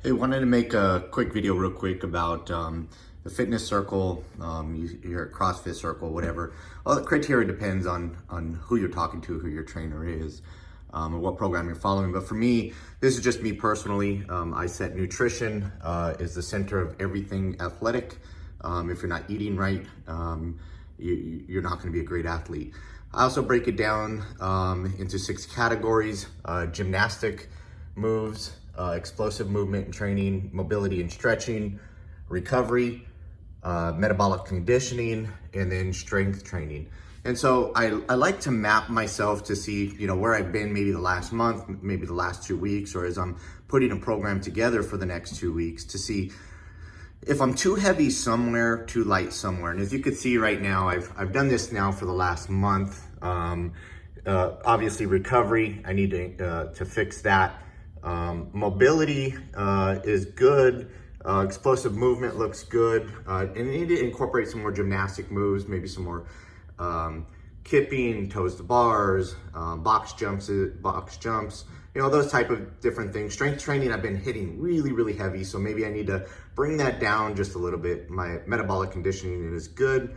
Hey, wanted to make a quick video real quick about the fitness circle, your CrossFit circle, whatever. All the criteria depends on who you're talking to, who your trainer is, and what program you're following. But for me, this is just me personally. I set nutrition is the center of everything athletic. If you're not eating right, you're not going to be a great athlete. I also break it down into 6 categories: gymnastic moves, explosive movement and training, mobility and stretching, recovery, metabolic conditioning, and then strength training. And so I like to map myself to see, where I've been maybe the last month, maybe the last 2 weeks, or as I'm putting a program together for the next 2 weeks to see if I'm too heavy somewhere, too light somewhere. And as you can see right now, I've done this now for the last month. Obviously recovery, I need to fix that. Mobility is good. Explosive movement looks good. And you need to incorporate some more gymnastic moves, maybe some more kipping, toes to bars, box jumps, those type of different things. Strength training, I've been hitting really heavy, so maybe I need to bring that down just a little bit. My metabolic conditioning is good.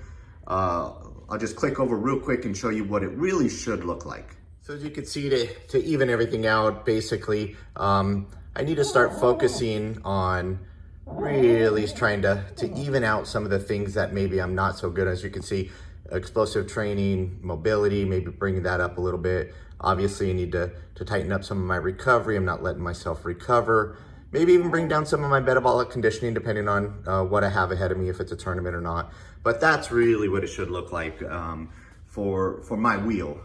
I'll just click over real quick and show you what it really should look like. So as you can see, to even everything out, basically, I need to start focusing on really trying to even out some of the things that maybe I'm not so good. As you can see, explosive training, mobility, maybe bringing that up a little bit. Obviously, I need to tighten up some of my recovery. I'm not letting myself recover. Maybe even bring down some of my metabolic conditioning, depending on what I have ahead of me, if it's a tournament or not. But that's really what it should look like for my wheel.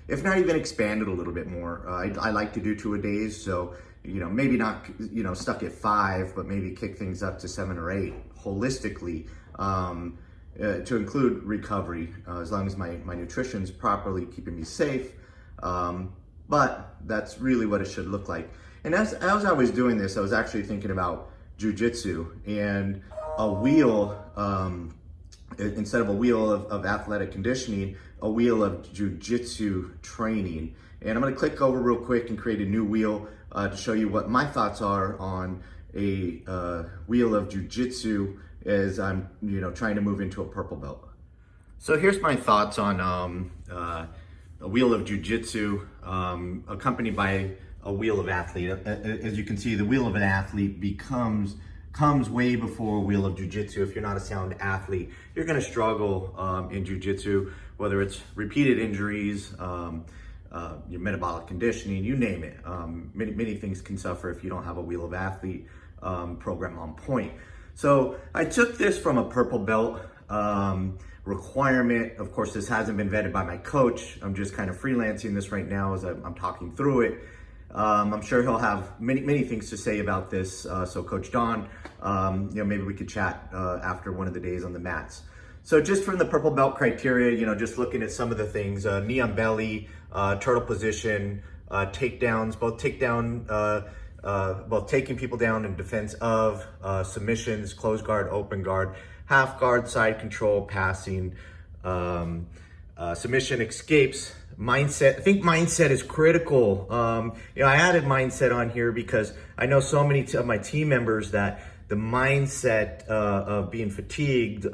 If not even expand it a little bit more. I like to do 2-a-days, so maybe not stuck at 5, but maybe kick things up to 7 or 8 holistically, to include recovery, as long as my nutrition's properly keeping me safe. But that's really what it should look like. And as I was doing this, I was actually thinking about jujitsu and a wheel, instead of a wheel of athletic conditioning, a wheel of jujitsu training. And I'm gonna click over real quick and create a new wheel to show you what my thoughts are on a wheel of jujitsu as I'm trying to move into a purple belt. So here's my thoughts on a wheel of jujitsu accompanied by a wheel of athlete. As you can see, the wheel of an athlete comes way before a wheel of jujitsu. If you're not a sound athlete, you're gonna struggle in jujitsu, whether it's repeated injuries, your metabolic conditioning, you name it. Many things can suffer if you don't have a wheel of athlete program on point. So I took this from a purple belt requirement. Of course, this hasn't been vetted by my coach. I'm just kind of freelancing this right now as I'm talking through it. I'm sure he'll have many things to say about this. So Coach Don, maybe we could chat after one of the days on the mats. So just from the purple belt criteria, just looking at some of the things, knee on belly, turtle position, takedowns, both taking people down in defense of, submissions, closed guard, open guard, half guard, side control, passing, submission, escapes, mindset. I think mindset is critical. I added mindset on here because I know so many of my team members that the mindset of being fatigued,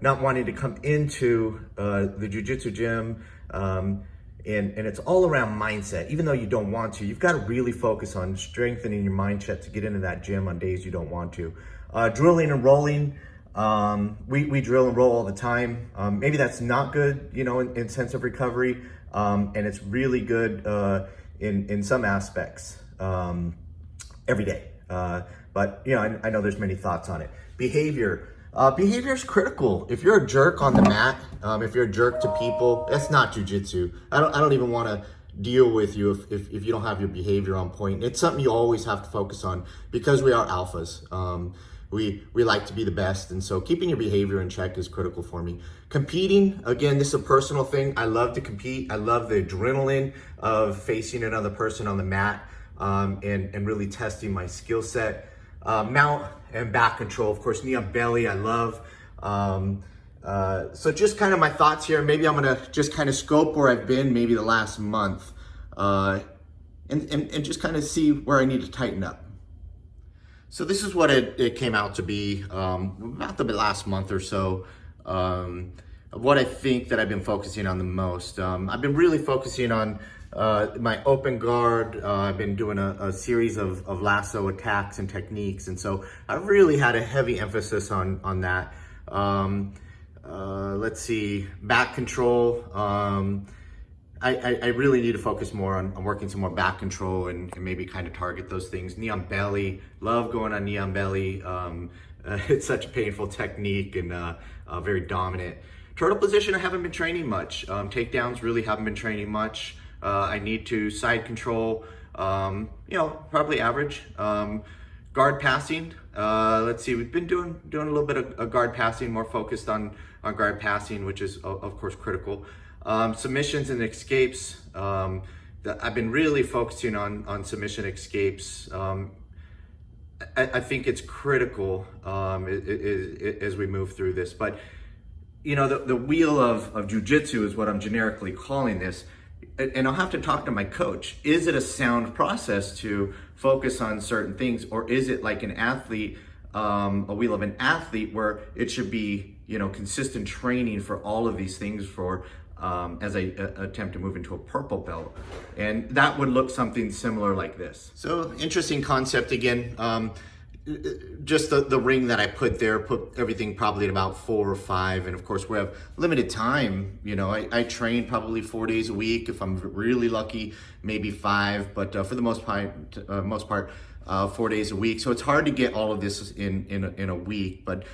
not wanting to come into the jiu-jitsu gym, and it's all around mindset. Even though you don't want to, you've got to really focus on strengthening your mindset to get into that gym on days you don't want to. Drilling and rolling. We drill and roll all the time. Maybe that's not good, in sense of recovery. And it's really good in some aspects every day. But I know there's many thoughts on it. Behavior. Behavior is critical. If you're a jerk on the mat, if you're a jerk to people, that's not jujitsu. I don't even want to deal with you if you don't have your behavior on point. It's something you always have to focus on because we are alphas. We like to be the best, and so keeping your behavior in check is critical for me. Competing, again, this is a personal thing. I love to compete. I love the adrenaline of facing another person on the mat, and really testing my skill set. Mount and back control, of course, knee on belly, I love. So just kind of my thoughts here. Maybe I'm gonna just kind of scope where I've been maybe the last month, and just kind of see where I need to tighten up. So this is what it came out to be about the last month or so. What I think that I've been focusing on the most. I've been really focusing on my open guard. I've been doing a series of lasso attacks and techniques, and so I've really had a heavy emphasis on that. Let's see, back control. I really need to focus more on working some more back control and maybe kind of target those things. Knee on belly, love going on knee on belly. It's such a painful technique and very dominant. Turtle position, I haven't been training much. Takedowns really haven't been training much. I need to side control, probably average. Guard passing, let's see, we've been doing a little bit of guard passing, more focused on guard passing, which is of course critical. Submissions and escapes, I've been really focusing on submission escapes. I think it's critical as we move through this. But the wheel of jujitsu is what I'm generically calling this. And I'll have to talk to my coach. Is it a sound process to focus on certain things, or is it like an athlete, a wheel of an athlete, where it should be consistent training for all of these things for as I attempt to move into a purple belt? And that would look something similar like this. So interesting concept again. Just the ring that I put there, put everything probably at about 4 or 5. And of course we have limited time. I train probably 4 days a week. If I'm really lucky, maybe 5, but for the most part, 4 days a week. So it's hard to get all of this in a week. But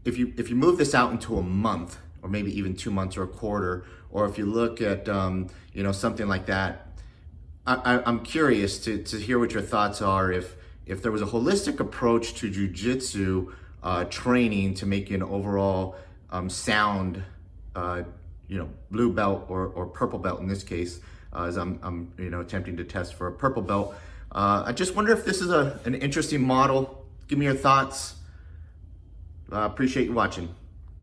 if you move this out into a month, or maybe even 2 months or a quarter, or if you look at something like that, I'm curious to hear what your thoughts are if there was a holistic approach to jujitsu training to make an overall sound, blue belt or purple belt in this case, as I'm attempting to test for a purple belt. I just wonder if this is an interesting model. Give me your thoughts. Appreciate you watching.